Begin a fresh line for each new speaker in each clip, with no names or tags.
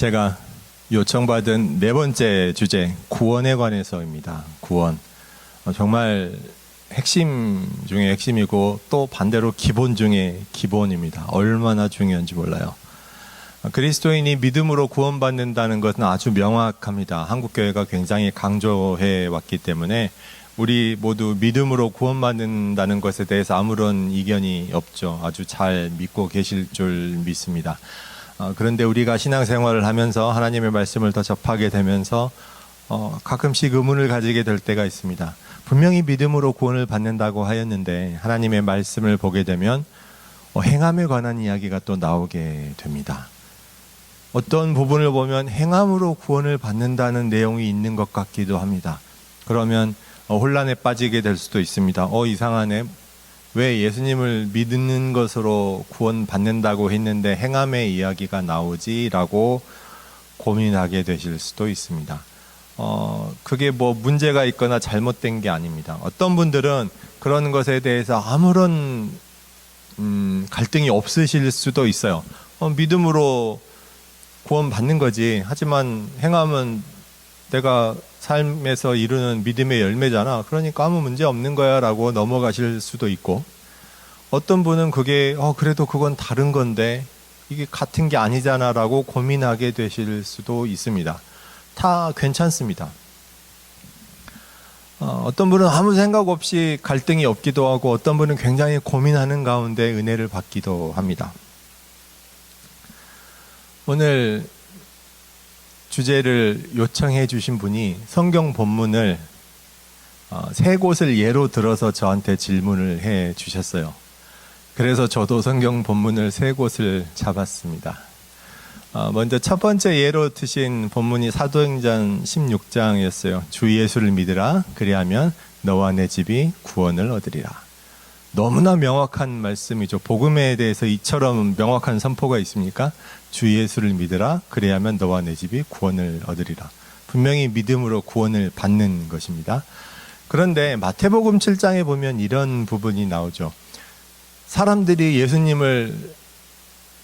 제가 요청받은 네 번째 주제, 구원에 관해서입니다. 구원. 정말 핵심 중에 핵심이고 또 반대로 기본 중에 기본입니다. 얼마나 중요한지 몰라요. 그리스도인이 믿음으로 구원받는다는 것은 아주 명확합니다. 한국교회가 굉장히 강조해 왔기 때문에 우리 모두 믿음으로 구원받는다는 것에 대해서 아무런 이견이 없죠. 아주 잘 믿고 계실 줄 믿습니다. 그런데 우리가 신앙생활을 하면서 하나님의 말씀을 더 접하게 되면서 가끔씩 의문을 가지게 될 때가 있습니다. 분명히 믿음으로 구원을 받는다고 하였는데 하나님의 말씀을 보게 되면 행함에 관한 이야기가 또 나오게 됩니다. 어떤 부분을 보면 행함으로 구원을 받는다는 내용이 있는 것 같기도 합니다. 그러면 혼란에 빠지게 될 수도 있습니다. 이상하네. 왜 예수님을 믿는 것으로 구원받는다고 했는데 행함의 이야기가 나오지라고 고민하게 되실 수도 있습니다. 그게 뭐 문제가 있거나 잘못된 게 아닙니다. 어떤 분들은 그런 것에 대해서 아무런 갈등이 없으실 수도 있어요. 믿음으로 구원받는 거지. 하지만 행함은 내가 삶에서 이루는 믿음의 열매잖아. 그러니까 아무 문제 없는 거야 라고 넘어가실 수도 있고, 어떤 분은 그게 그래도 그건 다른 건데 이게 같은 게 아니잖아 라고 고민하게 되실 수도 있습니다. 다 괜찮습니다. 어떤 분은 아무 생각 없이 갈등이 없기도 하고 어떤 분은 굉장히 고민하는 가운데 은혜를 받기도 합니다. 오늘 주제를 요청해 주신 분이 성경 본문을 세 곳을 예로 들어서 저한테 질문을 해 주셨어요. 그래서 저도 성경 본문을 세 곳을 잡았습니다. 먼저 첫 번째 예로 드신 본문이 사도행전 16장이었어요. 주 예수를 믿으라. 그리하면 너와 내 집이 구원을 얻으리라. 너무나 명확한 말씀이죠. 복음에 대해서 이처럼 명확한 선포가 있습니까? 주 예수를 믿으라. 그래야만 너와 내 집이 구원을 얻으리라. 분명히 믿음으로 구원을 받는 것입니다. 그런데 마태복음 7장에 보면 이런 부분이 나오죠. 사람들이 예수님을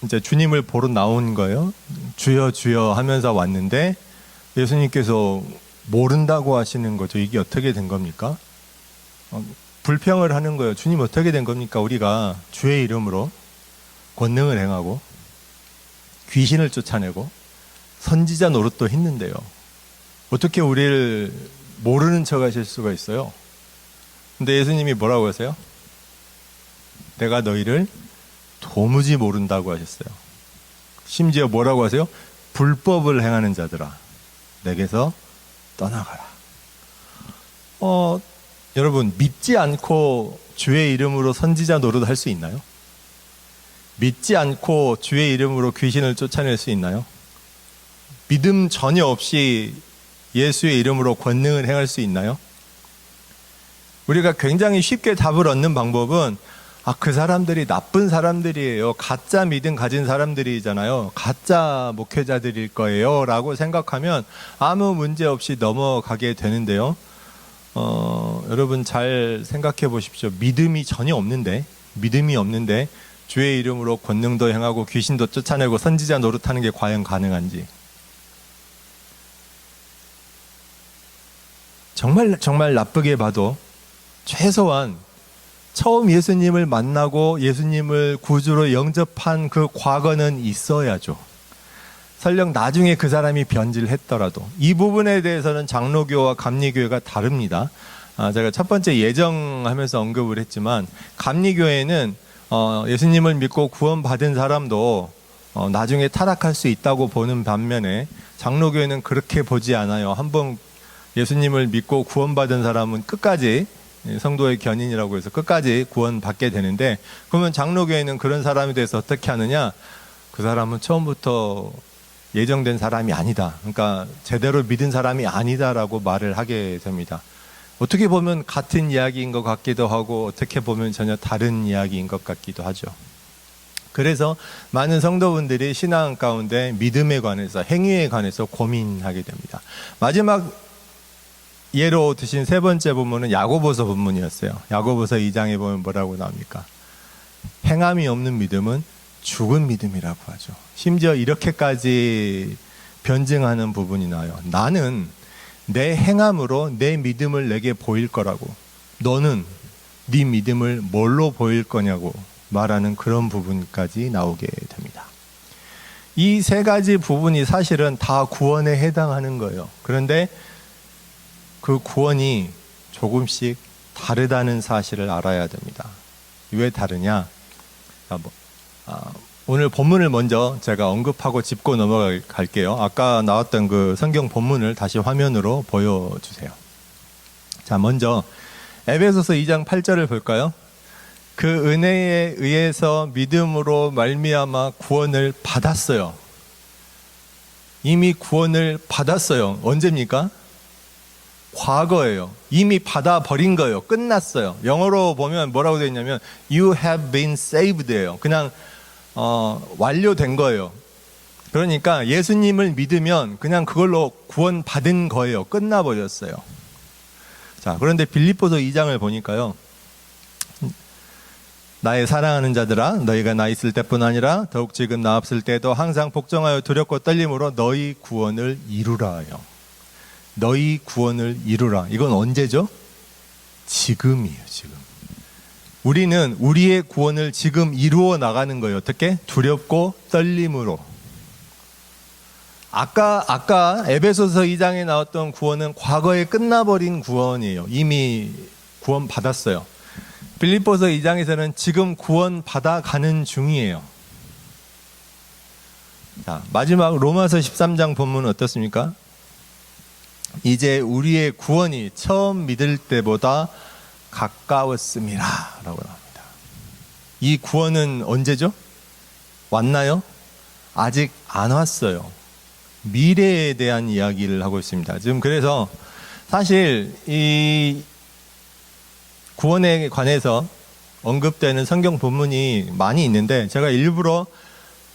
이제 주님을 보러 나온 거예요. 주여 주여 하면서 왔는데 예수님께서 모른다고 하시는 거죠. 이게 어떻게 된 겁니까? 불평을 하는 거예요. 주님 어떻게 된 겁니까? 우리가 주의 이름으로 권능을 행하고 귀신을 쫓아내고 선지자 노릇도 했는데요. 어떻게 우리를 모르는 척 하실 수가 있어요? 근데 예수님이 뭐라고 하세요? 내가 너희를 도무지 모른다고 하셨어요. 심지어 뭐라고 하세요? 불법을 행하는 자들아, 내게서 떠나가라. 여러분, 믿지 않고 주의 이름으로 선지자 노릇 할 수 있나요? 믿지 않고 주의 이름으로 귀신을 쫓아낼 수 있나요? 믿음 전혀 없이 예수의 이름으로 권능을 행할 수 있나요? 우리가 굉장히 쉽게 답을 얻는 방법은 그 사람들이 나쁜 사람들이에요. 가짜 믿음 가진 사람들이잖아요. 가짜 목회자들일 거예요 라고 생각하면 아무 문제 없이 넘어가게 되는데요. 여러분 잘 생각해 보십시오. 믿음이 없는데 주의 이름으로 권능도 행하고 귀신도 쫓아내고 선지자 노릇하는 게 과연 가능한지. 정말 나쁘게 봐도 최소한 처음 예수님을 만나고 예수님을 구주로 영접한 그 과거는 있어야죠. 설령 나중에 그 사람이 변질했더라도. 이 부분에 대해서는 장로교와 감리교회가 다릅니다. 제가 첫 번째 예정하면서 언급을 했지만 감리교회는 예수님을 믿고 구원받은 사람도 나중에 타락할 수 있다고 보는 반면에 장로교회는 그렇게 보지 않아요. 한번 예수님을 믿고 구원받은 사람은 끝까지 성도의 견인이라고 해서 끝까지 구원받게 되는데, 그러면 장로교회는 그런 사람에 대해서 어떻게 하느냐? 그 사람은 처음부터 예정된 사람이 아니다. 그러니까 제대로 믿은 사람이 아니다라고 말을 하게 됩니다. 어떻게 보면 같은 이야기인 것 같기도 하고 어떻게 보면 전혀 다른 이야기인 것 같기도 하죠. 그래서 많은 성도분들이 신앙 가운데 믿음에 관해서, 행위에 관해서 고민하게 됩니다. 마지막 예로 드신 세 번째 본문은 야고보서 본문이었어요. 야고보서 2장에 보면 뭐라고 나옵니까? 행함이 없는 믿음은 죽은 믿음이라고 하죠. 심지어 이렇게까지 변증하는 부분이 나요. 나는 내 행함으로 내 믿음을 내게 보일 거라고, 너는 네 믿음을 뭘로 보일 거냐고 말하는 그런 부분까지 나오게 됩니다. 이 세 가지 부분이 사실은 다 구원에 해당하는 거예요. 그런데 그 구원이 조금씩 다르다는 사실을 알아야 됩니다. 왜 다르냐? 오늘 본문을 먼저 제가 언급하고 짚고 넘어갈게요. 아까 나왔던 그 성경 본문을 다시 화면으로 보여주세요. 자, 먼저 에베소서 2장 8절을 볼까요? 그 은혜에 의해서 믿음으로 말미암아 구원을 받았어요. 이미 구원을 받았어요. 언제입니까? 과거예요. 이미 받아버린 거예요. 끝났어요. 영어로 보면 뭐라고 되어 있냐면 You have been saved예요. 그냥 완료된 거예요. 그러니까 예수님을 믿으면 그냥 그걸로 구원받은 거예요. 끝나버렸어요. 자, 그런데 빌립보서 2장을 보니까요, 나의 사랑하는 자들아, 너희가 나 있을 때뿐 아니라 더욱 지금 나 없을 때도 항상 복종하여 두렵고 떨림으로 너희 구원을 이루라요. 너희 구원을 이루라. 이건 언제죠? 지금이에요. 지금. 우리는 우리의 구원을 지금 이루어 나가는 거예요. 어떻게? 두렵고 떨림으로. 아까 에베소서 2장에 나왔던 구원은 과거에 끝나버린 구원이에요. 이미 구원 받았어요. 빌립보서 2장에서는 지금 구원 받아가는 중이에요. 자, 마지막 로마서 13장 본문은 어떻습니까? 이제 우리의 구원이 처음 믿을 때보다 가까웠음이라 라고 합니다. 이 구원은 언제죠? 왔나요? 아직 안 왔어요. 미래에 대한 이야기를 하고 있습니다. 지금 그래서 사실 이 구원에 관해서 언급되는 성경 본문이 많이 있는데 제가 일부러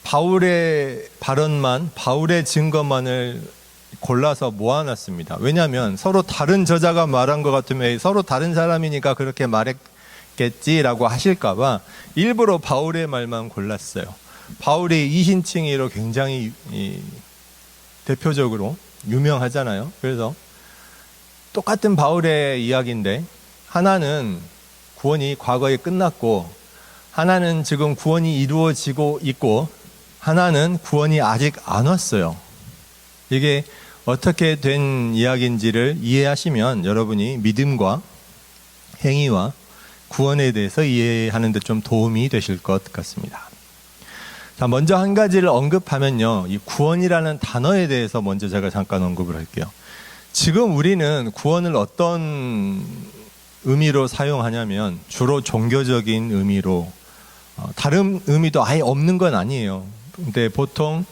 바울의 발언만, 바울의 증거만을 골라서 모아놨습니다. 왜냐하면 서로 다른 저자가 말한 것 같으면 서로 다른 사람이니까 그렇게 말했겠지라고 하실까봐 일부러 바울의 말만 골랐어요. 바울이 이신칭의로 굉장히 대표적으로 유명하잖아요. 그래서 똑같은 바울의 이야기인데 하나는 구원이 과거에 끝났고 하나는 지금 구원이 이루어지고 있고 하나는 구원이 아직 안 왔어요. 이게 어떻게 된 이야기인지를 이해하시면 여러분이 믿음과 행위와 구원에 대해서 이해하는 데 좀 도움이 되실 것 같습니다. 자, 먼저 한 가지를 언급하면요, 이 구원이라는 단어에 대해서 먼저 제가 잠깐 언급을 할게요. 지금 우리는 구원을 어떤 의미로 사용하냐면 주로 종교적인 의미로, 다른 의미도 아예 없는 건 아니에요. 근데 보통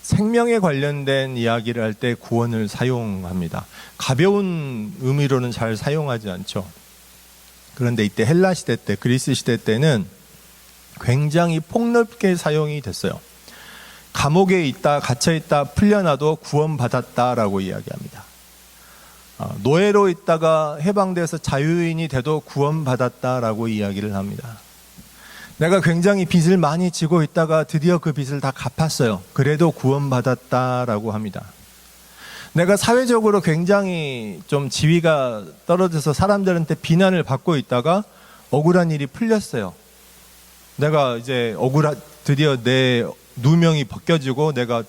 생명에 관련된 이야기를 할 때 구원을 사용합니다. 가벼운 의미로는 잘 사용하지 않죠. 그런데 이때 헬라 시대 때, 그리스 시대 때는 굉장히 폭넓게 사용이 됐어요. 감옥에 있다, 갇혀 있다, 풀려나도 구원받았다라고 이야기합니다. 노예로 있다가 해방돼서 자유인이 돼도 구원받았다라고 이야기를 합니다. 내가 굉장히 빚을 많이 지고 있다가 드디어 그 빚을 다 갚았어요. 그래도 구원받았다라고 합니다. 내가 사회적으로 굉장히 좀 지위가 떨어져서 사람들한테 비난을 받고 있다가 억울한 일이 풀렸어요. 내가 이제 드디어 내 누명이 벗겨지고 내가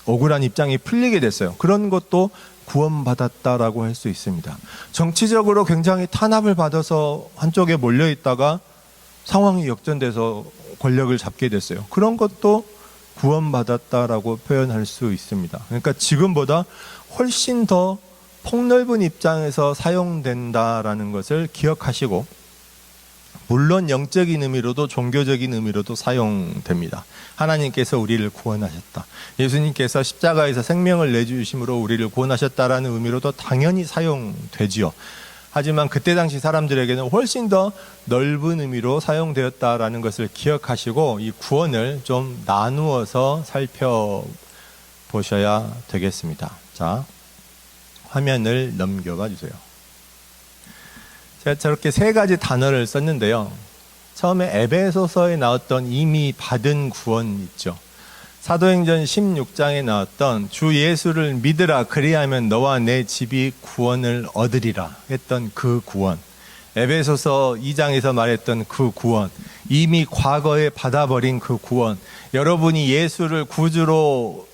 억울한 입장이 풀리게 됐어요. 그런 것도 구원받았다라고 할 수 있습니다. 정치적으로 굉장히 탄압을 받아서 한쪽에 몰려 있다가 상황이 역전돼서 권력을 잡게 됐어요. 그런 것도 구원받았다라고 표현할 수 있습니다. 그러니까 지금보다 훨씬 더 폭넓은 입장에서 사용된다라는 것을 기억하시고, 물론 영적인 의미로도 종교적인 의미로도 사용됩니다. 하나님께서 우리를 구원하셨다. 예수님께서 십자가에서 생명을 내주심으로 우리를 구원하셨다라는 의미로도 당연히 사용되지요. 하지만 그때 당시 사람들에게는 훨씬 더 넓은 의미로 사용되었다라는 것을 기억하시고 이 구원을 좀 나누어서 살펴보셔야 되겠습니다. 자, 화면을 넘겨봐 주세요. 제가 저렇게 세 가지 단어를 썼는데요. 처음에 에베소서에 나왔던 이미 받은 구원 있죠. 사도행전 16장에 나왔던 주 예수를 믿으라 그리하면 너와 내 집이 구원을 얻으리라 했던 그 구원, 에베소서 2장에서 말했던 그 구원, 이미 과거에 받아버린 그 구원, 여러분이 예수를 구주로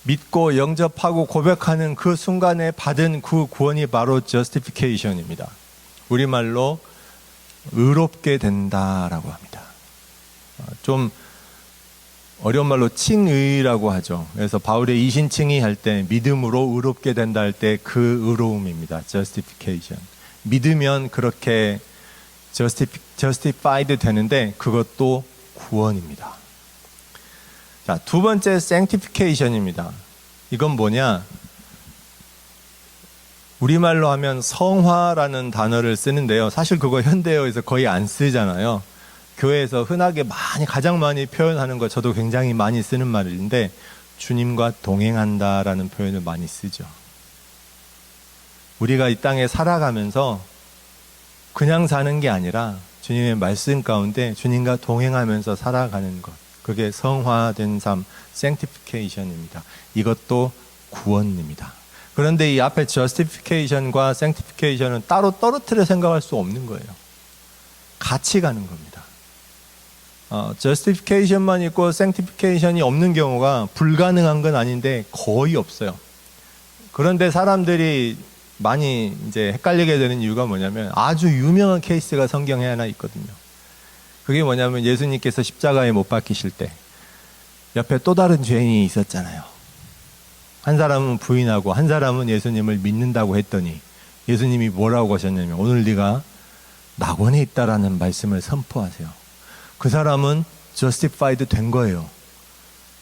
믿고 영접하고 고백하는 그 순간에 받은 그 구원이 바로 justification입니다. 우리말로 의롭게 된다라고 합니다. 좀 어려운 말로 칭의라고 하죠. 그래서 바울의 이신칭의 할 때 믿음으로 의롭게 된다 할 때 그 의로움입니다. justification. 믿으면 그렇게 justified 되는데 그것도 구원입니다. 자, 두 번째 sanctification입니다. 이건 뭐냐? 우리말로 하면 성화라는 단어를 쓰는데요. 사실 그거 현대어에서 거의 안 쓰잖아요. 교회에서 흔하게 가장 많이 표현하는 거 저도 굉장히 많이 쓰는 말인데 주님과 동행한다라는 표현을 많이 쓰죠. 우리가 이 땅에 살아가면서 그냥 사는 게 아니라 주님의 말씀 가운데 주님과 동행하면서 살아가는 것. 그게 성화된 삶, sanctification입니다. 이것도 구원입니다. 그런데 이 앞에 justification과 sanctification은 따로 떨어뜨려 생각할 수 없는 거예요. 같이 가는 겁니다. justification만 있고 sanctification이 없는 경우가 불가능한 건 아닌데 거의 없어요. 그런데 사람들이 많이 이제 헷갈리게 되는 이유가 뭐냐면 아주 유명한 케이스가 성경에 하나 있거든요. 그게 뭐냐면 예수님께서 십자가에 못 박히실 때 옆에 또 다른 죄인이 있었잖아요. 한 사람은 부인하고 한 사람은 예수님을 믿는다고 했더니 예수님이 뭐라고 하셨냐면 오늘 네가 낙원에 있다라는 말씀을 선포하세요. 그 사람은 justified 된 거예요.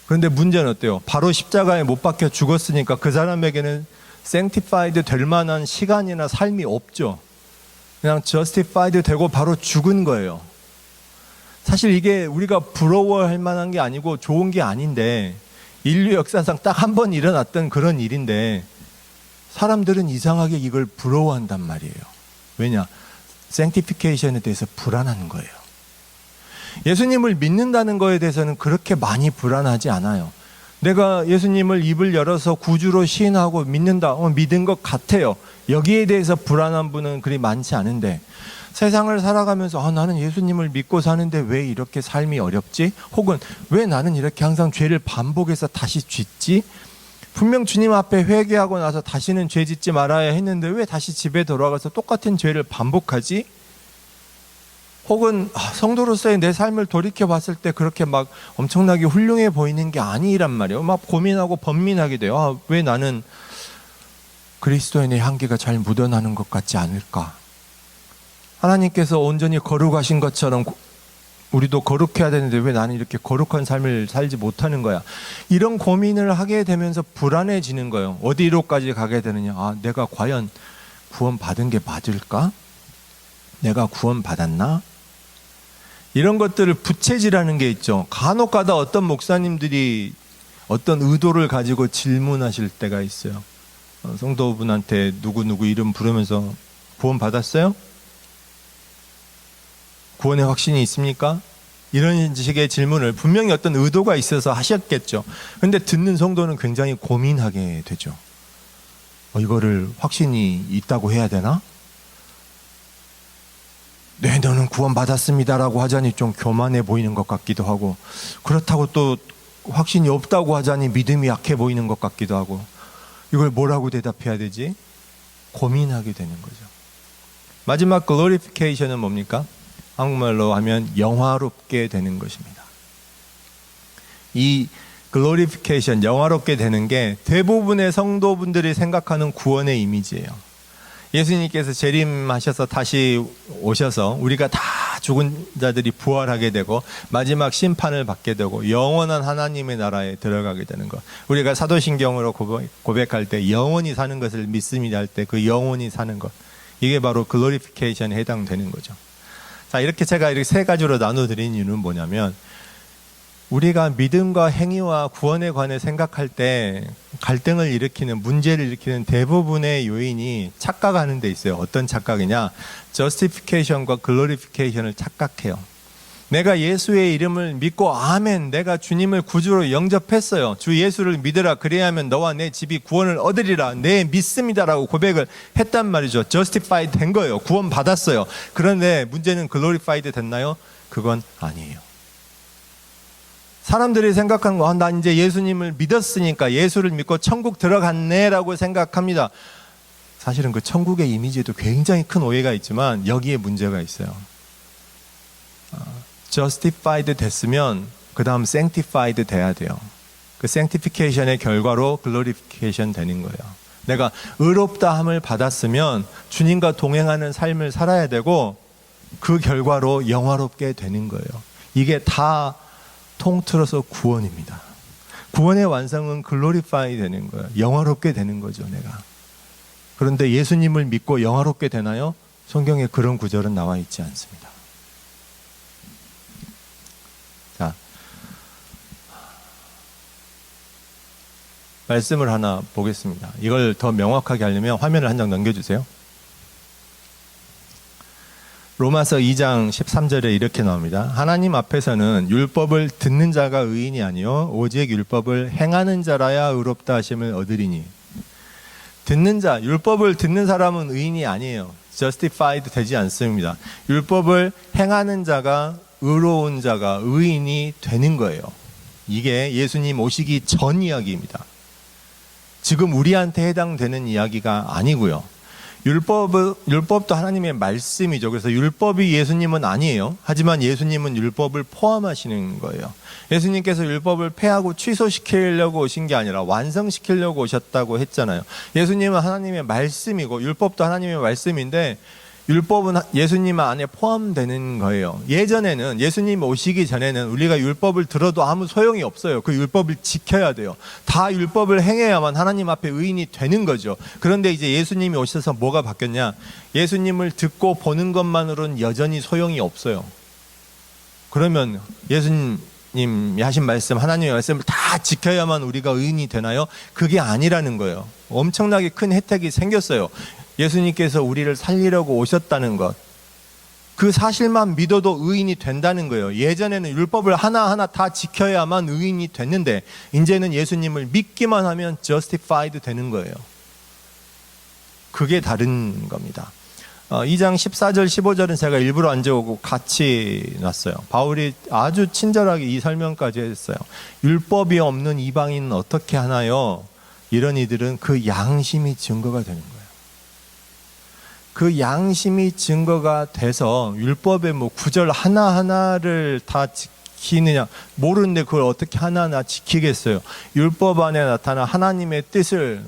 그런데 문제는 어때요? 바로 십자가에 못 박혀 죽었으니까 그 사람에게는 sanctified 될 만한 시간이나 삶이 없죠. 그냥 justified 되고 바로 죽은 거예요. 사실 이게 우리가 부러워할 만한 게 아니고 좋은 게 아닌데 인류 역사상 딱 한 번 일어났던 그런 일인데 사람들은 이상하게 이걸 부러워한단 말이에요. 왜냐? sanctification에 대해서 불안한 거예요. 예수님을 믿는다는 거에 대해서는 그렇게 많이 불안하지 않아요. 내가 예수님을 입을 열어서 구주로 시인하고 믿는다. 믿은 것 같아요. 여기에 대해서 불안한 분은 그리 많지 않은데 세상을 살아가면서 나는 예수님을 믿고 사는데 왜 이렇게 삶이 어렵지? 혹은 왜 나는 이렇게 항상 죄를 반복해서 다시 짓지? 분명 주님 앞에 회개하고 나서 다시는 죄 짓지 말아야 했는데 왜 다시 집에 돌아가서 똑같은 죄를 반복하지? 혹은 성도로서의 내 삶을 돌이켜 봤을 때 그렇게 막 엄청나게 훌륭해 보이는 게 아니란 말이에요. 막 고민하고 번민하게 돼요. 왜 나는 그리스도인의 향기가 잘 묻어나는 것 같지 않을까? 하나님께서 온전히 거룩하신 것처럼 우리도 거룩해야 되는데 왜 나는 이렇게 거룩한 삶을 살지 못하는 거야? 이런 고민을 하게 되면서 불안해지는 거예요. 어디로까지 가게 되느냐? 내가 과연 구원받은 게 맞을까? 내가 구원받았나? 이런 것들을 부채질하는 게 있죠. 간혹가다 어떤 목사님들이 어떤 의도를 가지고 질문하실 때가 있어요. 성도분한테 누구누구 이름 부르면서 구원받았어요? 구원의 확신이 있습니까? 이런 식의 질문을 분명히 어떤 의도가 있어서 하셨겠죠. 그런데 듣는 성도는 굉장히 고민하게 되죠. 이거를 확신이 있다고 해야 되나? 네, 너는 구원받았습니다라고 하자니 좀 교만해 보이는 것 같기도 하고, 그렇다고 또 확신이 없다고 하자니 믿음이 약해 보이는 것 같기도 하고, 이걸 뭐라고 대답해야 되지? 고민하게 되는 거죠. 마지막 glorification은 뭡니까? 한국말로 하면 영화롭게 되는 것입니다. 이 glorification, 영화롭게 되는 게 대부분의 성도분들이 생각하는 구원의 이미지예요. 예수님께서 재림하셔서 다시 오셔서 우리가 다 죽은 자들이 부활하게 되고 마지막 심판을 받게 되고 영원한 하나님의 나라에 들어가게 되는 것. 우리가 사도신경으로 고백할 때 영원히 사는 것을 믿습니다 할 때 그 영원히 사는 것. 이게 바로 glorification에 해당되는 거죠. 자, 이렇게 제가 이렇게 세 가지로 나눠드린 이유는 뭐냐면 우리가 믿음과 행위와 구원에 관해 생각할 때 갈등을 일으키는, 문제를 일으키는 대부분의 요인이 착각하는 데 있어요. 어떤 착각이냐? justification과 glorification을 착각해요. 내가 예수의 이름을 믿고 아멘, 내가 주님을 구주로 영접했어요. 주 예수를 믿으라. 그래야면 너와 내 집이 구원을 얻으리라. 네, 믿습니다라고 고백을 했단 말이죠. justified 된 거예요. 구원 받았어요. 그런데 문제는 glorified 됐나요? 그건 아니에요. 사람들이 생각하는 거, 나 이제 예수님을 믿었으니까 예수를 믿고 천국 들어갔네라고 생각합니다. 사실은 그 천국의 이미지에도 굉장히 큰 오해가 있지만 여기에 문제가 있어요. justified 됐으면 그 다음 sanctified 돼야 돼요. 그 sanctification의 결과로 glorification 되는 거예요. 내가 의롭다함을 받았으면 주님과 동행하는 삶을 살아야 되고 그 결과로 영화롭게 되는 거예요. 이게 다 통틀어서 구원입니다. 구원의 완성은 glorify 되는 거예요. 영화롭게 되는 거죠, 내가. 그런데 예수님을 믿고 영화롭게 되나요? 성경에 그런 구절은 나와 있지 않습니다. 자, 말씀을 하나 보겠습니다. 이걸 더 명확하게 하려면 화면을 한 장 넘겨주세요. 로마서 2장 13절에 이렇게 나옵니다. 하나님 앞에서는 율법을 듣는 자가 의인이 아니요 오직 율법을 행하는 자라야 의롭다 하심을 얻으리니. 듣는 자, 율법을 듣는 사람은 의인이 아니에요. justified 되지 않습니다. 율법을 행하는 자가, 의로운 자가 의인이 되는 거예요. 이게 예수님 오시기 전 이야기입니다. 지금 우리한테 해당되는 이야기가 아니고요. 율법도 하나님의 말씀이죠. 그래서 율법이 예수님은 아니에요. 하지만 예수님은 율법을 포함하시는 거예요. 예수님께서 율법을 폐하고 취소시키려고 오신 게 아니라 완성시키려고 오셨다고 했잖아요. 예수님은 하나님의 말씀이고 율법도 하나님의 말씀인데 율법은 예수님 안에 포함되는 거예요. 예전에는 예수님 오시기 전에는 우리가 율법을 들어도 아무 소용이 없어요. 그 율법을 지켜야 돼요. 다 율법을 행해야만 하나님 앞에 의인이 되는 거죠. 그런데 이제 예수님이 오셔서 뭐가 바뀌었냐? 예수님을 듣고 보는 것만으로는 여전히 소용이 없어요. 그러면 예수님이 하신 말씀, 하나님의 말씀을 다 지켜야만 우리가 의인이 되나요? 그게 아니라는 거예요. 엄청나게 큰 혜택이 생겼어요. 예수님께서 우리를 살리려고 오셨다는 것, 그 사실만 믿어도 의인이 된다는 거예요. 예전에는 율법을 하나하나 다 지켜야만 의인이 됐는데 이제는 예수님을 믿기만 하면 justified 되는 거예요. 그게 다른 겁니다. 2장 14절 15절은 제가 일부러 안 적고 같이 놨어요. 바울이 아주 친절하게 이 설명까지 했어요. 율법이 없는 이방인은 어떻게 하나요? 이런 이들은 그 양심이 증거가 되는 거예요. 그 양심이 증거가 돼서 율법의 뭐 구절 하나하나를 다 지키느냐 모르는데 그걸 어떻게 하나하나 지키겠어요. 율법 안에 나타난 하나님의 뜻을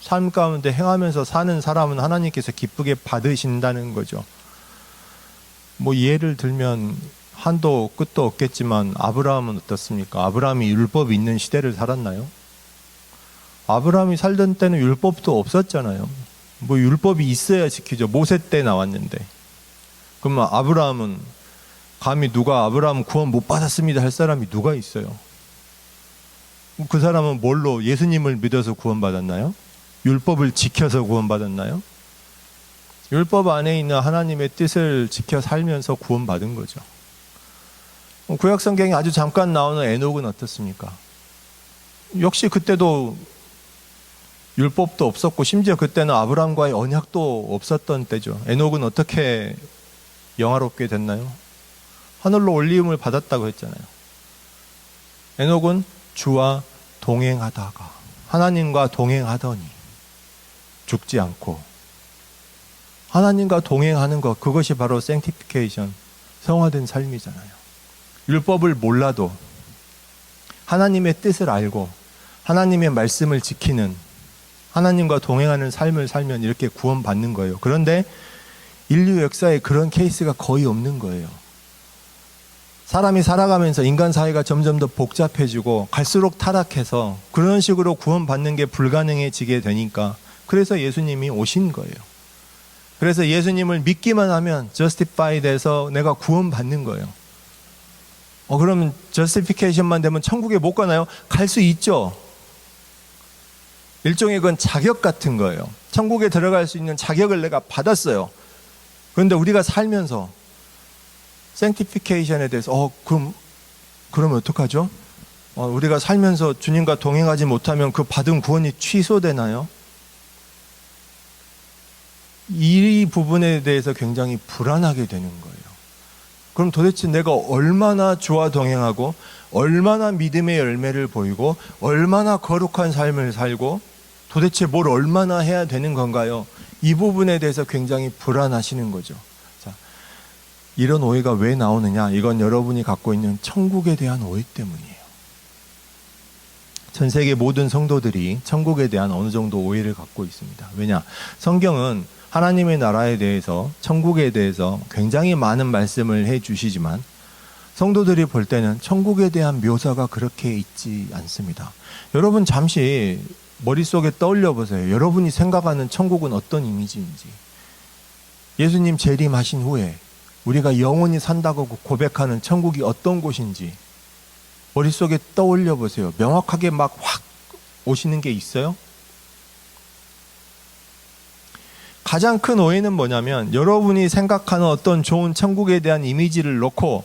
삶 가운데 행하면서 사는 사람은 하나님께서 기쁘게 받으신다는 거죠. 뭐 예를 들면 한도 끝도 없겠지만 아브라함은 어떻습니까? 아브라함이 율법이 있는 시대를 살았나요? 아브라함이 살던 때는 율법도 없었잖아요. 뭐 율법이 있어야 지키죠. 모세 때 나왔는데. 그러면 아브라함은 감히 누가 아브라함 구원 못 받았습니다 할 사람이 누가 있어요? 그 사람은 뭘로 예수님을 믿어서 구원받았나요? 율법을 지켜서 구원받았나요? 율법 안에 있는 하나님의 뜻을 지켜 살면서 구원받은 거죠. 구약 성경에 아주 잠깐 나오는 에녹은 어떻습니까? 역시 그때도 율법도 없었고 심지어 그때는 아브라함과의 언약도 없었던 때죠. 에녹은 어떻게 영화롭게 됐나요? 하늘로 올리움을 받았다고 했잖아요. 에녹은 주와 동행하다가 하나님과 동행하더니 죽지 않고 하나님과 동행하는 것, 그것이 바로 sanctification, 성화된 삶이잖아요. 율법을 몰라도 하나님의 뜻을 알고 하나님의 말씀을 지키는 하나님과 동행하는 삶을 살면 이렇게 구원받는 거예요. 그런데 인류 역사에 그런 케이스가 거의 없는 거예요. 사람이 살아가면서 인간 사회가 점점 더 복잡해지고 갈수록 타락해서 그런 식으로 구원받는 게 불가능해지게 되니까 그래서 예수님이 오신 거예요. 그래서 예수님을 믿기만 하면 justify 돼서 내가 구원받는 거예요. 그러면 justification만 되면 천국에 못 가나요? 갈 수 있죠. 일종의 그건 자격 같은 거예요. 천국에 들어갈 수 있는 자격을 내가 받았어요. 그런데 우리가 살면서 sanctification에 대해서 그러면 어떡하죠? 우리가 살면서 주님과 동행하지 못하면 그 받은 구원이 취소되나요? 이 부분에 대해서 굉장히 불안하게 되는 거예요. 그럼 도대체 내가 얼마나 주와 동행하고 얼마나 믿음의 열매를 보이고 얼마나 거룩한 삶을 살고 도대체 뭘 얼마나 해야 되는 건가요? 이 부분에 대해서 굉장히 불안하시는 거죠. 자, 이런 오해가 왜 나오느냐? 이건 여러분이 갖고 있는 천국에 대한 오해 때문이에요. 전 세계 모든 성도들이 천국에 대한 어느 정도 오해를 갖고 있습니다. 왜냐? 성경은 하나님의 나라에 대해서, 천국에 대해서 굉장히 많은 말씀을 해 주시지만 성도들이 볼 때는 천국에 대한 묘사가 그렇게 있지 않습니다. 여러분 잠시 머릿속에 떠올려 보세요. 여러분이 생각하는 천국은 어떤 이미지인지. 예수님 재림하신 후에 우리가 영원히 산다고 고백하는 천국이 어떤 곳인지 머릿속에 떠올려 보세요. 명확하게 막 확 오시는 게 있어요? 가장 큰 오해는 뭐냐면 여러분이 생각하는 어떤 좋은 천국에 대한 이미지를 놓고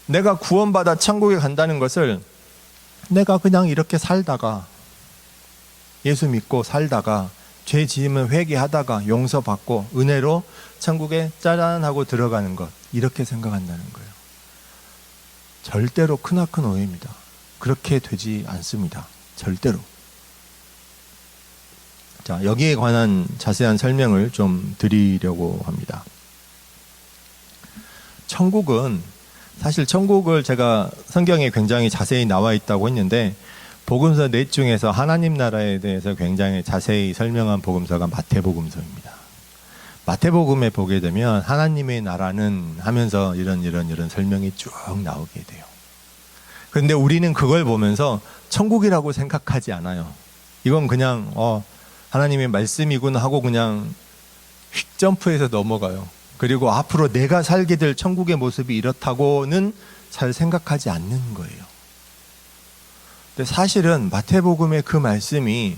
내가 구원받아 천국에 간다는 것을 내가 그냥 이렇게 살다가 예수 믿고 살다가 죄 지으면 회개하다가 용서받고 은혜로 천국에 짜잔 하고 들어가는 것, 이렇게 생각한다는 거예요. 절대로 크나큰 오해입니다. 그렇게 되지 않습니다. 절대로. 자, 여기에 관한 자세한 설명을 좀 드리려고 합니다. 천국은, 사실 천국을 제가 성경에 굉장히 자세히 나와 있다고 했는데 복음서 넷 중에서 하나님 나라에 대해서 굉장히 자세히 설명한 복음서가 마태복음서입니다. 마태복음에 보게 되면 하나님의 나라는 하면서 이런 설명이 쭉 나오게 돼요. 그런데 우리는 그걸 보면서 천국이라고 생각하지 않아요. 이건 그냥 하나님의 말씀이구나 하고 그냥 휙 점프해서 넘어가요. 그리고 앞으로 내가 살게 될 천국의 모습이 이렇다고는 잘 생각하지 않는 거예요. 근데 사실은 마태복음의 그 말씀이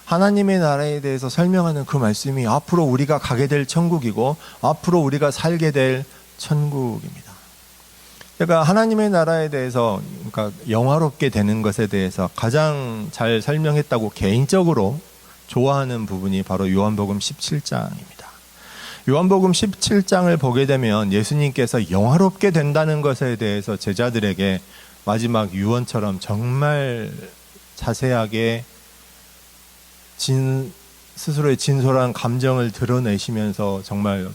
하나님의 나라에 대해서 설명하는 그 말씀이 앞으로 우리가 가게 될 천국이고 앞으로 우리가 살게 될 천국입니다. 그러니까 하나님의 나라에 대해서, 그러니까 영화롭게 되는 것에 대해서 가장 잘 설명했다고 개인적으로 좋아하는 부분이 바로 요한복음 17장입니다. 요한복음 17장을 보게 되면 예수님께서 영화롭게 된다는 것에 대해서 제자들에게 마지막 유언처럼 정말 자세하게 스스로의 진솔한 감정을 드러내시면서 정말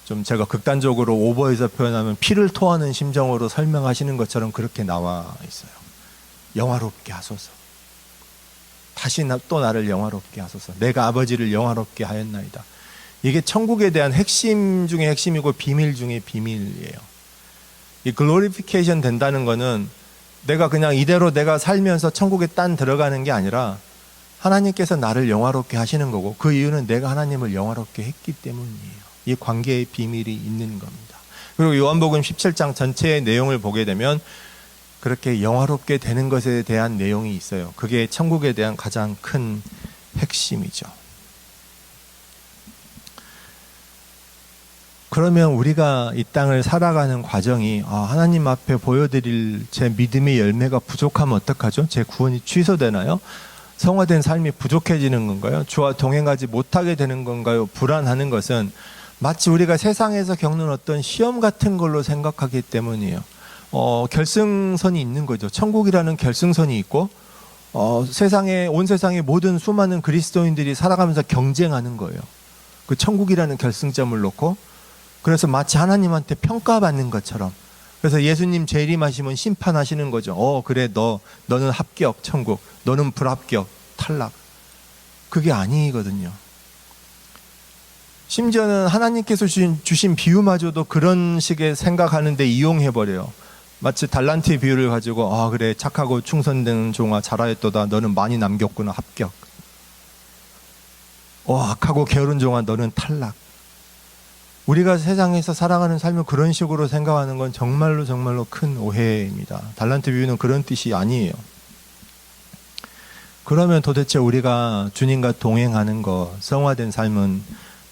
좀 제가 극단적으로 오버해서 표현하면 피를 토하는 심정으로 설명하시는 것처럼 그렇게 나와 있어요. 영화롭게 하소서. 다시 또 나를 영화롭게 하소서. 내가 아버지를 영화롭게 하였나이다. 이게 천국에 대한 핵심 중에 핵심이고 비밀 중에 비밀이에요. 이 글로리피케이션 된다는 거는 내가 그냥 이대로 내가 살면서 천국에 딴 들어가는 게 아니라 하나님께서 나를 영화롭게 하시는 거고 그 이유는 내가 하나님을 영화롭게 했기 때문이에요. 이 관계의 비밀이 있는 겁니다. 그리고 요한복음 17장 전체의 내용을 보게 되면 그렇게 영화롭게 되는 것에 대한 내용이 있어요. 그게 천국에 대한 가장 큰 핵심이죠. 그러면 우리가 이 땅을 살아가는 과정이 하나님 앞에 보여드릴 제 믿음의 열매가 부족하면 어떡하죠? 제 구원이 취소되나요? 성화된 삶이 부족해지는 건가요? 주와 동행하지 못하게 되는 건가요? 불안하는 것은 마치 우리가 세상에서 겪는 어떤 시험 같은 걸로 생각하기 때문이에요. 결승선이 있는 거죠. 천국이라는 결승선이 있고 온 세상의 모든 수많은 그리스도인들이 살아가면서 경쟁하는 거예요. 그 천국이라는 결승점을 놓고 그래서 마치 하나님한테 평가받는 것처럼. 그래서 예수님 재림하시면 심판하시는 거죠. 그래 너는 합격 천국, 너는 불합격 탈락. 그게 아니거든요. 심지어는 하나님께서 주신 비유마저도 그런 식의 생각하는데 이용해버려요. 마치 달란트의 비유를 가지고 그래 착하고 충성되는 종아 잘하였도다. 너는 많이 남겼구나 합격. 악하고 게으른 종아 너는 탈락. 우리가 세상에서 살아가는 삶을 그런 식으로 생각하는 건 정말로 큰 오해입니다. 달란트 비유는 그런 뜻이 아니에요. 그러면 도대체 우리가 주님과 동행하는 것, 성화된 삶은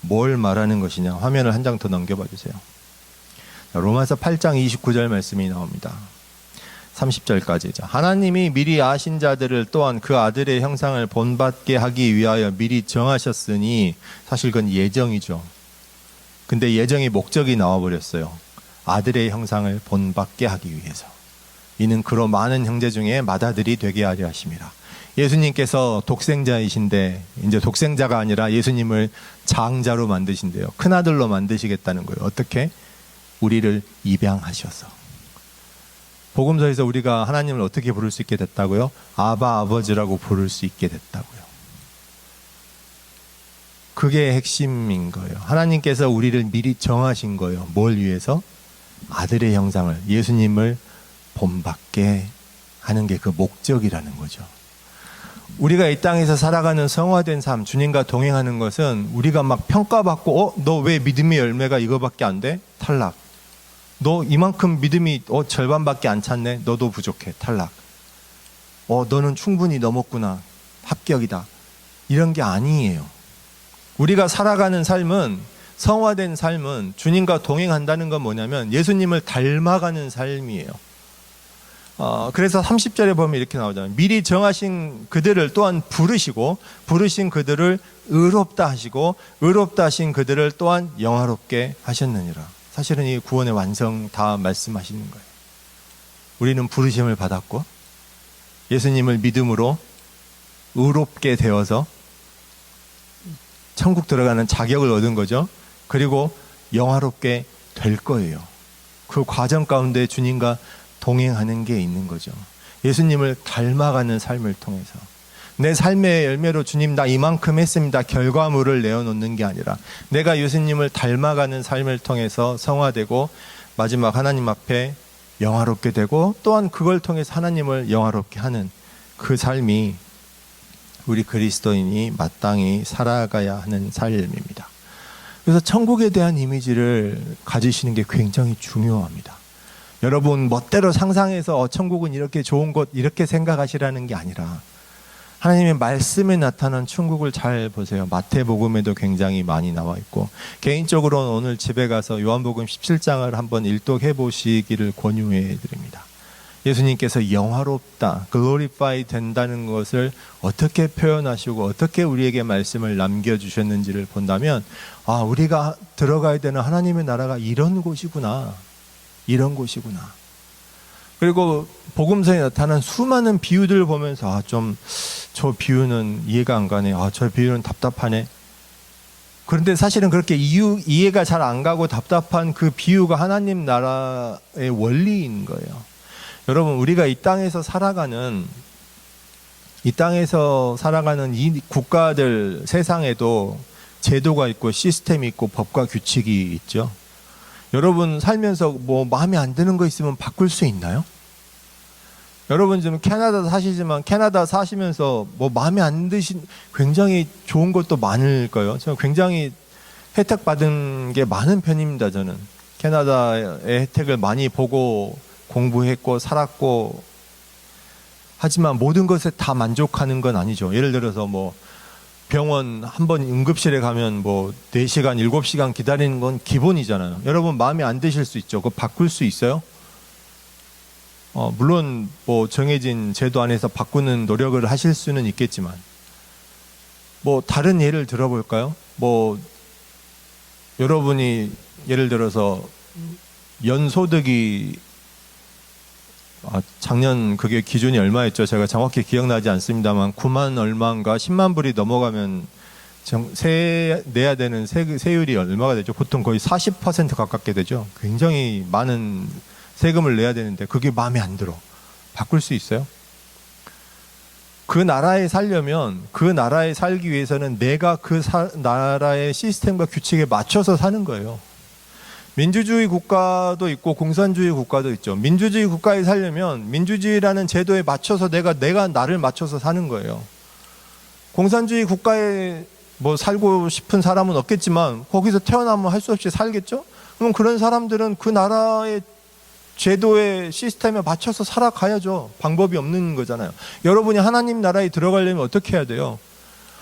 뭘 말하는 것이냐? 화면을 한 장 더 넘겨봐 주세요. 로마서 8장 29절 말씀이 나옵니다. 30절까지죠. 하나님이 미리 아신 자들을 또한 그 아들의 형상을 본받게 하기 위하여 미리 정하셨으니, 사실 그건 예정이죠. 근데 예정의 목적이 나와버렸어요. 아들의 형상을 본받게 하기 위해서. 이는 그로 많은 형제 중에 맏아들이 되게 하려 하심이라. 예수님께서 독생자이신데 이제 독생자가 아니라 예수님을 장자로 만드신대요. 큰아들로 만드시겠다는 거예요. 어떻게? 우리를 입양하셔서. 복음서에서 우리가 하나님을 어떻게 부를 수 있게 됐다고요? 아바, 아버지라고 부를 수 있게 됐다고요. 그게 핵심인 거예요. 하나님께서 우리를 미리 정하신 거예요. 뭘 위해서? 아들의 형상을, 예수님을 본받게 하는 게 그 목적이라는 거죠. 우리가 이 땅에서 살아가는 성화된 삶, 주님과 동행하는 것은 우리가 막 평가받고, 너 왜 믿음의 열매가 이거밖에 안 돼? 탈락. 너 이만큼 믿음이 절반밖에 안 찼네? 너도 부족해. 탈락. 너는 충분히 넘었구나. 합격이다. 이런 게 아니에요. 우리가 살아가는 삶은, 성화된 삶은, 주님과 동행한다는 건 뭐냐면 예수님을 닮아가는 삶이에요. 그래서 30절에 보면 이렇게 나오잖아요. 미리 정하신 그들을 또한 부르시고, 부르신 그들을 의롭다 하시고, 의롭다 하신 그들을 또한 영화롭게 하셨느니라. 사실은 이 구원의 완성 다 말씀하시는 거예요. 우리는 부르심을 받았고, 예수님을 믿음으로 의롭게 되어서 천국 들어가는 자격을 얻은 거죠. 그리고 영화롭게 될 거예요. 그 과정 가운데 주님과 동행하는 게 있는 거죠. 예수님을 닮아가는 삶을 통해서. 내 삶의 열매로 주님 나 이만큼 했습니다. 결과물을 내어놓는 게 아니라 내가 예수님을 닮아가는 삶을 통해서 성화되고 마지막 하나님 앞에 영화롭게 되고, 또한 그걸 통해서 하나님을 영화롭게 하는 그 삶이 우리 그리스도인이 마땅히 살아가야 하는 삶입니다. 그래서 천국에 대한 이미지를 가지시는 게 굉장히 중요합니다. 여러분 멋대로 상상해서 천국은 이렇게 좋은 곳 이렇게 생각하시라는 게 아니라, 하나님의 말씀에 나타난 천국을 잘 보세요. 마태복음에도 굉장히 많이 나와 있고, 개인적으로는 오늘 집에 가서 요한복음 17장을 한번 일독해 보시기를 권유해 드립니다. 예수님께서 영화롭다, 글로리파이 된다는 것을 어떻게 표현하시고 어떻게 우리에게 말씀을 남겨주셨는지를 본다면, 우리가 들어가야 되는 하나님의 나라가 이런 곳이구나, 이런 곳이구나. 그리고 복음서에 나타난 수많은 비유들을 보면서 저 비유는 이해가 안 가네, 저 비유는 답답하네. 그런데 사실은 그렇게 이해가 잘 안 가고 답답한 그 비유가 하나님 나라의 원리인 거예요. 여러분, 우리가 이 땅에서 살아가는 이 국가들, 세상에도 제도가 있고 시스템이 있고 법과 규칙이 있죠. 여러분 살면서 마음에 안 드는 거 있으면 바꿀 수 있나요? 여러분 지금 캐나다 사시지만 캐나다 사시면서 마음에 안 드신 굉장히 좋은 것도 많을 거예요. 저는 굉장히 혜택 받은 게 많은 편입니다. 저는 캐나다의 혜택을 많이 보고 공부했고 살았고, 하지만 모든 것에 다 만족하는 건 아니죠. 예를 들어서 병원 한번 응급실에 가면 4시간, 7시간 기다리는 건 기본이잖아요. 여러분 마음에 안 드실 수 있죠. 그거 바꿀 수 있어요? 물론 정해진 제도 안에서 바꾸는 노력을 하실 수는 있겠지만, 다른 예를 들어볼까요? 여러분이 예를 들어서 연소득이 작년 그게 기준이 얼마였죠? 제가 정확히 기억나지 않습니다만 9만 얼마인가 10만 불이 넘어가면 내야 되는 세율이 얼마가 되죠? 보통 거의 40% 가깝게 되죠. 굉장히 많은 세금을 내야 되는데 그게 마음에 안 들어. 바꿀 수 있어요? 그 나라에 살려면, 그 나라에 살기 위해서는 내가 그 나라의 시스템과 규칙에 맞춰서 사는 거예요. 민주주의 국가도 있고 공산주의 국가도 있죠. 민주주의 국가에 살려면 민주주의라는 제도에 맞춰서 내가 나를 맞춰서 사는 거예요. 공산주의 국가에 살고 싶은 사람은 없겠지만 거기서 태어나면 할 수 없이 살겠죠? 그럼 그런 사람들은 그 나라의 제도의 시스템에 맞춰서 살아가야죠. 방법이 없는 거잖아요. 여러분이 하나님 나라에 들어가려면 어떻게 해야 돼요?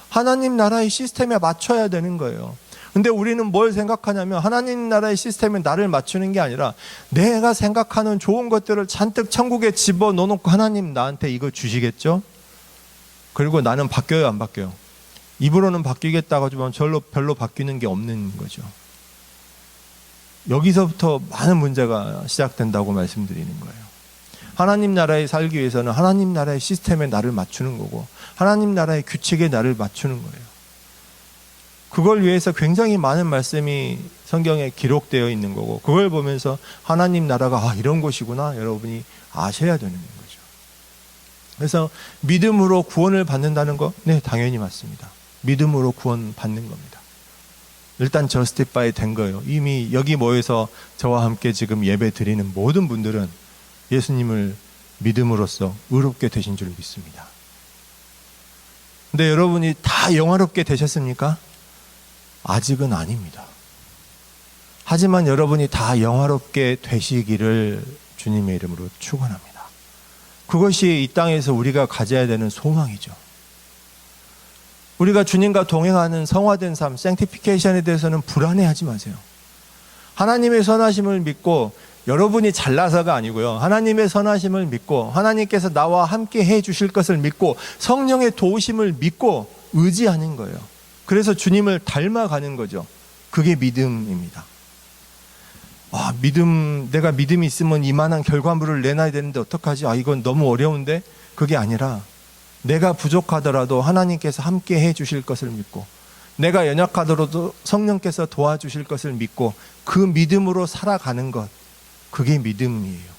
하나님 나라의 시스템에 맞춰야 되는 거예요. 근데 우리는 뭘 생각하냐면 하나님 나라의 시스템에 나를 맞추는 게 아니라 내가 생각하는 좋은 것들을 잔뜩 천국에 집어넣어놓고 하나님 나한테 이거 주시겠죠? 그리고 나는 바뀌어요, 안 바뀌어요? 입으로는 바뀌겠다고 하지만 별로 바뀌는 게 없는 거죠. 여기서부터 많은 문제가 시작된다고 말씀드리는 거예요. 하나님 나라에 살기 위해서는 하나님 나라의 시스템에 나를 맞추는 거고 하나님 나라의 규칙에 나를 맞추는 거예요. 그걸 위해서 굉장히 많은 말씀이 성경에 기록되어 있는 거고 그걸 보면서 하나님 나라가 이런 곳이구나 여러분이 아셔야 되는 거죠. 그래서 믿음으로 구원을 받는다는 거? 네, 당연히 맞습니다. 믿음으로 구원 받는 겁니다. 일단 저스티파이 된 거예요. 이미 여기 모여서 저와 함께 지금 예배 드리는 모든 분들은 예수님을 믿음으로써 의롭게 되신 줄 믿습니다. 근데 여러분이 다 영화롭게 되셨습니까? 아직은 아닙니다. 하지만 여러분이 다 영화롭게 되시기를 주님의 이름으로 축원합니다. 그것이 이 땅에서 우리가 가져야 되는 소망이죠. 우리가 주님과 동행하는 성화된 삶, 생티피케이션에 대해서는 불안해하지 마세요. 하나님의 선하심을 믿고 여러분이 잘나서가 아니고요. 하나님의 선하심을 믿고 하나님께서 나와 함께 해 주실 것을 믿고 성령의 도우심을 믿고 의지하는 거예요. 그래서 주님을 닮아가는 거죠. 그게 믿음입니다. 내가 믿음이 있으면 이만한 결과물을 내놔야 되는데 어떡하지? 이건 너무 어려운데? 그게 아니라 내가 부족하더라도 하나님께서 함께 해 주실 것을 믿고 내가 연약하더라도 성령께서 도와주실 것을 믿고 그 믿음으로 살아가는 것, 그게 믿음이에요.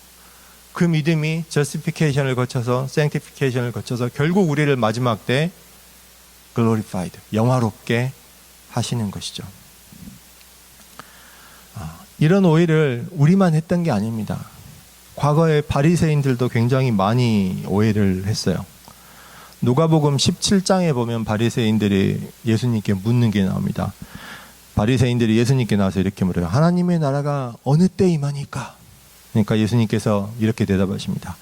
그 믿음이 justification을 거쳐서 sanctification을 거쳐서 결국 우리를 마지막 때 glorified, 영화롭게 하시는 것이죠. 이런 오해를 우리만 했던 게 아닙니다. 과거에 바리새인들도 굉장히 많이 오해를 했어요. 누가복음 17장에 보면 바리새인들이 예수님께 묻는 게 나옵니다. 바리새인들이 예수님께 나와서 이렇게 물어요. 하나님의 나라가 어느 때 임하니까? 그러니까 예수님께서 이렇게 대답하십니다.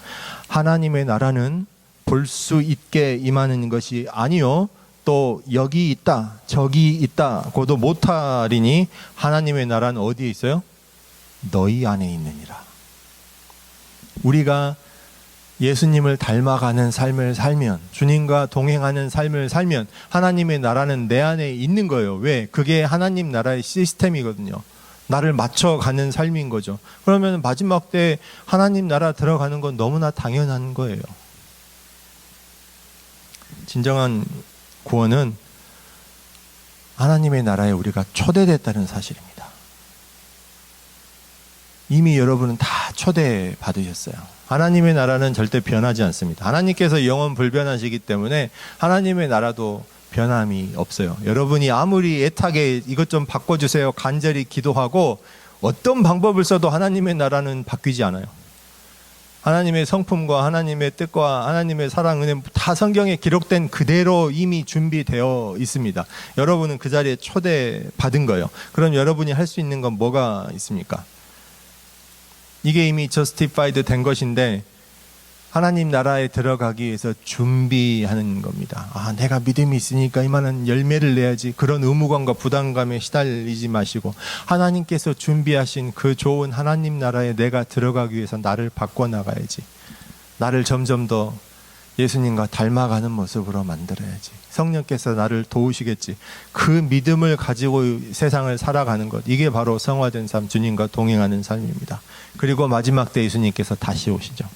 하나님의 나라는 볼 수 있게 임하는 것이 아니요 또 여기 있다 저기 있다 고도 못하리니 하나님의 나라는 어디에 있어요? 너희 안에 있느니라. 우리가 예수님을 닮아가는 삶을 살면, 주님과 동행하는 삶을 살면 하나님의 나라는 내 안에 있는 거예요. 왜? 그게 하나님 나라의 시스템이거든요. 나를 맞춰가는 삶인 거죠. 그러면 마지막 때 하나님 나라 들어가는 건 너무나 당연한 거예요. 진정한 구원은 하나님의 나라에 우리가 초대됐다는 사실입니다. 이미 여러분은 다 초대받으셨어요. 하나님의 나라는 절대 변하지 않습니다. 하나님께서 영원 불변하시기 때문에 하나님의 나라도 변함이 없어요. 여러분이 아무리 애타게 이것 좀 바꿔주세요 간절히 기도하고 어떤 방법을 써도 하나님의 나라는 바뀌지 않아요. 하나님의 성품과 하나님의 뜻과 하나님의 사랑, 은혜 다 성경에 기록된 그대로 이미 준비되어 있습니다. 여러분은 그 자리에 초대받은 거예요. 그럼 여러분이 할 수 있는 건 뭐가 있습니까? 이게 이미 justified 된 것인데 하나님 나라에 들어가기 위해서 준비하는 겁니다. 내가 믿음이 있으니까 이만한 열매를 내야지. 그런 의무감과 부담감에 시달리지 마시고 하나님께서 준비하신 그 좋은 하나님 나라에 내가 들어가기 위해서 나를 바꿔나가야지. 나를 점점 더 예수님과 닮아가는 모습으로 만들어야지. 성령께서 나를 도우시겠지. 그 믿음을 가지고 세상을 살아가는 것, 이게 바로 성화된 삶, 주님과 동행하는 삶입니다. 그리고 마지막 때 예수님께서 다시 오시죠.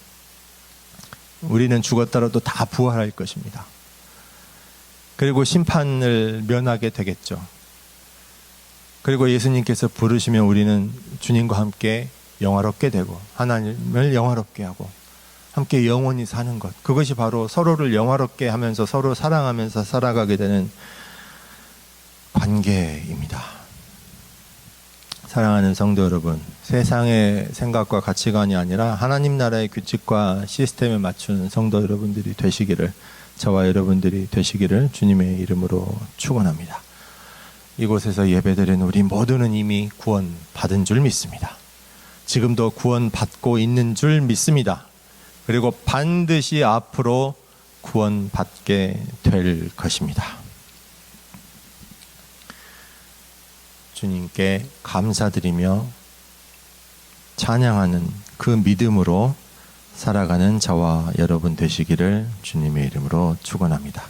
우리는 죽었더라도 다 부활할 것입니다. 그리고 심판을 면하게 되겠죠. 그리고 예수님께서 부르시면 우리는 주님과 함께 영화롭게 되고 하나님을 영화롭게 하고 함께 영원히 사는 것, 그것이 바로 서로를 영화롭게 하면서 서로 사랑하면서 살아가게 되는 관계입니다. 사랑하는 성도 여러분, 세상의 생각과 가치관이 아니라 하나님 나라의 규칙과 시스템에 맞추는 성도 여러분들이 되시기를, 저와 여러분들이 되시기를 주님의 이름으로 축원합니다. 이곳에서 예배드리는 우리 모두는 이미 구원 받은 줄 믿습니다. 지금도 구원 받고 있는 줄 믿습니다. 그리고 반드시 앞으로 구원 받게 될 것입니다. 주님께 감사드리며 찬양하는 그 믿음으로 살아가는 저와 여러분 되시기를 주님의 이름으로 축원합니다.